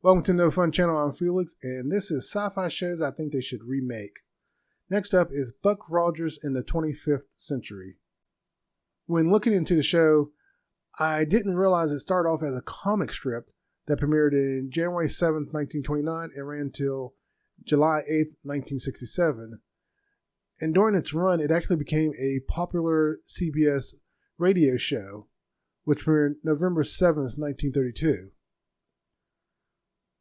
Welcome to No Fun Channel. I'm Felix, and this is sci-fi shows I think they should remake. Next up is Buck Rogers in the 25th Century. When looking into the show, I didn't realize it started off as a comic strip that premiered in January 7th, 1929 and ran until July 8th, 1967. And during its run, it actually became a popular CBS radio show, which premiered November 7th, 1932.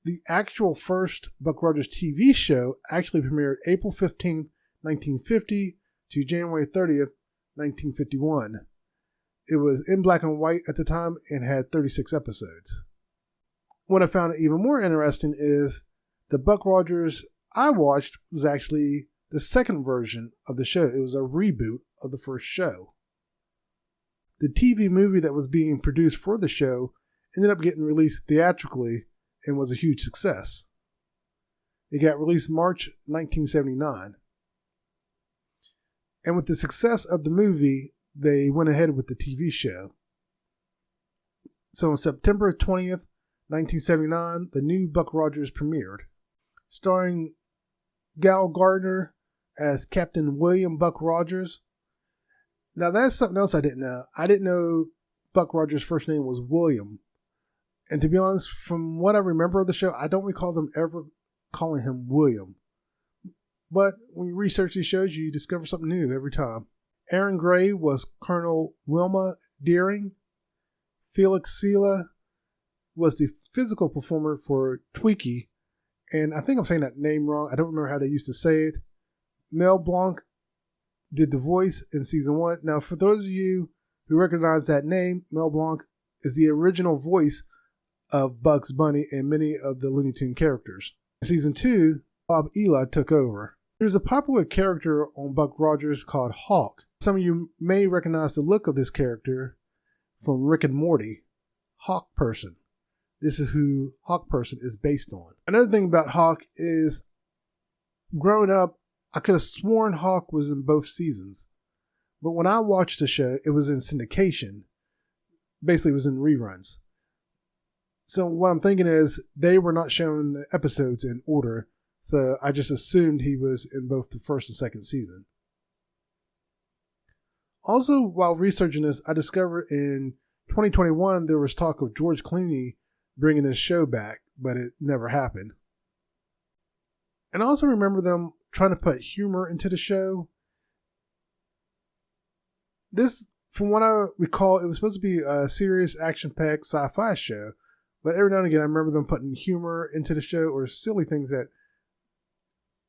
The actual first Buck Rogers TV show actually premiered April 15th, 1950 to January 30th, 1951. It was in black and white at the time and had 36 episodes. What I found even more interesting is the Buck Rogers I watched was actually the second version of the show. It was a reboot of the first show. The TV movie that was being produced for the show ended up getting released theatrically and was a huge success. It got released March 1979. And with the success of the movie, they went ahead with the TV show. So on September 20th, 1979, the new Buck Rogers premiered, starring Gal Gardner as Captain William Buck Rogers. Now that's something else I didn't know. I didn't know Buck Rogers' first name was William. And to be honest, from what I remember of the show, I don't recall them ever calling him William. But when you research these shows, you discover something new every time. Aaron Gray was Colonel Wilma Deering. Felix Sela was the physical performer for Tweaky. And I think I'm saying that name wrong. I don't remember how they used to say it. Mel Blanc did the voice in season 1. Now, for those of you who recognize that name, Mel Blanc is the original voice of Bugs Bunny and many of the Looney Tunes characters. In season 2, Bob Eli took over. There's a popular character on Buck Rogers called Hawk. Some of you may recognize the look of this character from Rick and Morty. Hawk Person. This is who Hawk Person is based on. Another thing about Hawk is, growing up, I could have sworn Hawk was in both seasons. But when I watched the show, it was in syndication. Basically, it was in reruns. So what I'm thinking is they were not showing the episodes in order, so I just assumed he was in both the first and second season. Also, while researching this, I discovered in 2021 there was talk of George Clooney bringing his show back, but it never happened. And I also remember them trying to put humor into the show. This, from what I recall, it was supposed to be a serious, action-packed sci-fi show. But every now and again, I remember them putting humor into the show or silly things that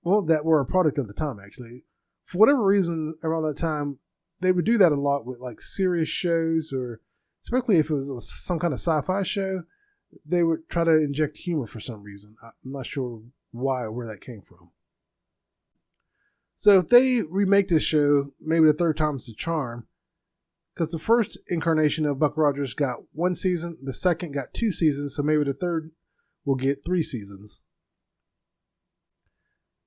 were a product of the time, actually. For whatever reason, around that time, they would do that a lot with like serious shows, or especially if it was some kind of sci-fi show, they would try to inject humor for some reason. I'm not sure why or where that came from. So if they remake this show, maybe the third time's the charm. Because the first incarnation of Buck Rogers got 1 season, the second got 2 seasons, so maybe the third will get 3 seasons.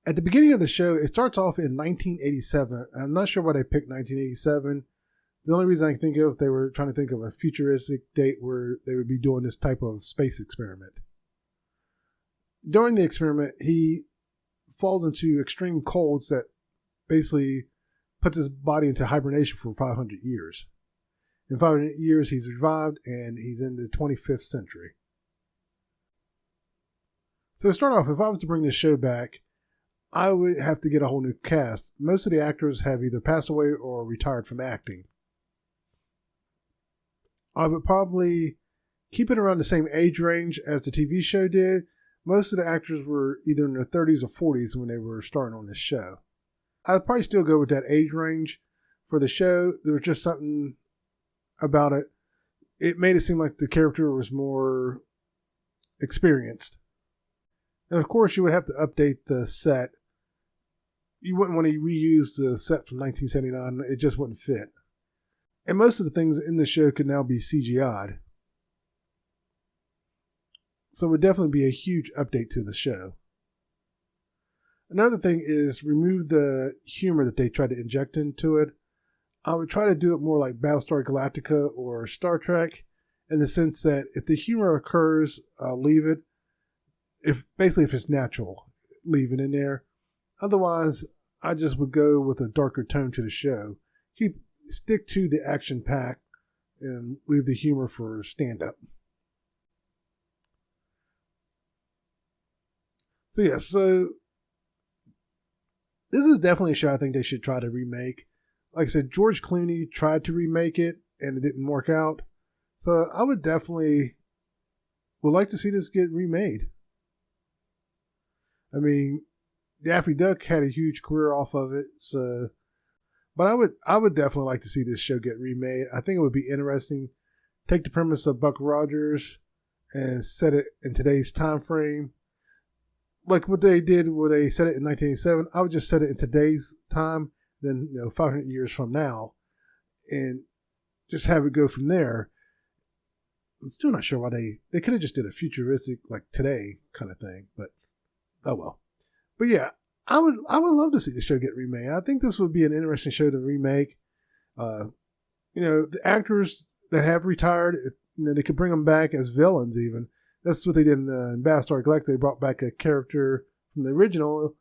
At the beginning of the show, it starts off in 1987. I'm not sure why they picked 1987. The only reason I can think of, they were trying to think of a futuristic date where they would be doing this type of space experiment. During the experiment, he falls into extreme colds that basically puts his body into hibernation for 500 years. In 500 years, he's revived, and he's in the 25th century. So to start off, if I was to bring this show back, I would have to get a whole new cast. Most of the actors have either passed away or retired from acting. I would probably keep it around the same age range as the TV show did. Most of the actors were either in their 30s or 40s when they were starting on this show. I'd probably still go with that age range for the show. There was just something about it. It made it seem like the character was more experienced. And of course, you would have to update the set. You wouldn't want to reuse the set from 1979. It just wouldn't fit. And most of the things in the show could now be CGI'd. So it would definitely be a huge update to the show. Another thing is remove the humor that they tried to inject into it. I would try to do it more like Battlestar Galactica or Star Trek, in the sense that if the humor occurs, I'll leave it. if it's natural, leave it in there. Otherwise, I just would go with a darker tone to the show. Stick to the action pack and leave the humor for stand up. So yeah, so this is definitely a show I think they should try to remake. Like I said, George Clooney tried to remake it and it didn't work out. So I would like to see this get remade. I mean, Daffy Duck had a huge career off of it, so but I would definitely like to see this show get remade. I think it would be interesting. Take the premise of Buck Rogers and set it in today's time frame. Like what they did where they set it in 1987, I would just set it in today's time, then 500 years from now, and just have it go from there. I'm still not sure why they could have just did a futuristic like today kind of thing, but oh well. But yeah, I would love to see the show get remade. I think this would be an interesting show to remake. The actors that have retired, they could bring them back as villains even. That's what they did in Battlestar Galactica. They brought back a character from the original.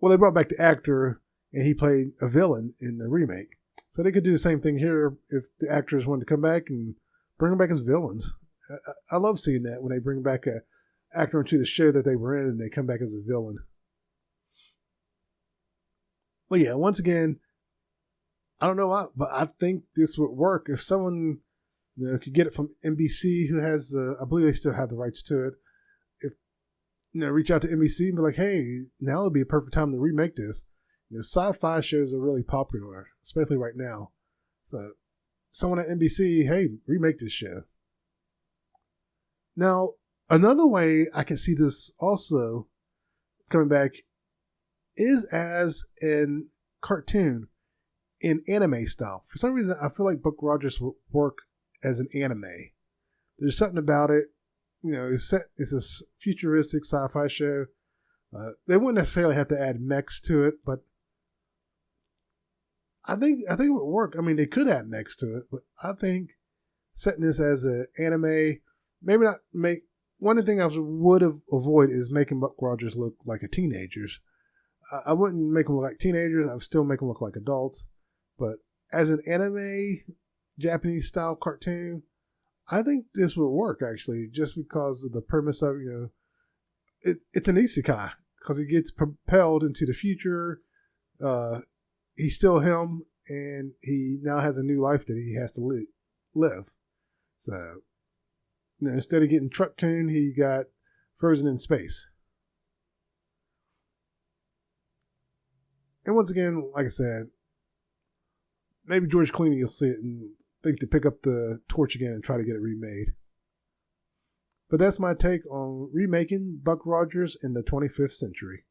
Well, they brought back the actor, and he played a villain in the remake. So they could do the same thing here if the actors wanted to come back and bring them back as villains. I love seeing that when they bring back an actor into the show that they were in and they come back as a villain. Well, yeah, once again, I don't know why, but I think this would work. If someone could get it from NBC, who has, I believe they still have the rights to it. If reach out to NBC and be like, hey, now would be a perfect time to remake this. Sci-fi shows are really popular, especially right now. So, someone at NBC, hey, remake this show. Now, another way I can see this also coming back is as an cartoon in anime style. For some reason, I feel like Buck Rogers will work as an anime. There's something about it. It's a futuristic sci-fi show. They wouldn't necessarily have to add mechs to it, but I think it would work. I mean, they could add mechs to it, but I think setting this as an anime, maybe not make. One of the things I would avoid is making Buck Rogers look like a teenager. I wouldn't make them look like teenagers. I would still make them look like adults. But as an anime, Japanese style cartoon, I think this would work actually, just because of the premise of it's an isekai because he gets propelled into the future. He's still him, and he now has a new life that he has to live. So, instead of getting truck tuned, he got frozen in space. And once again, like I said, maybe George Clooney will see it and think to pick up the torch again and try to get it remade. But that's my take on remaking Buck Rogers in the 25th century.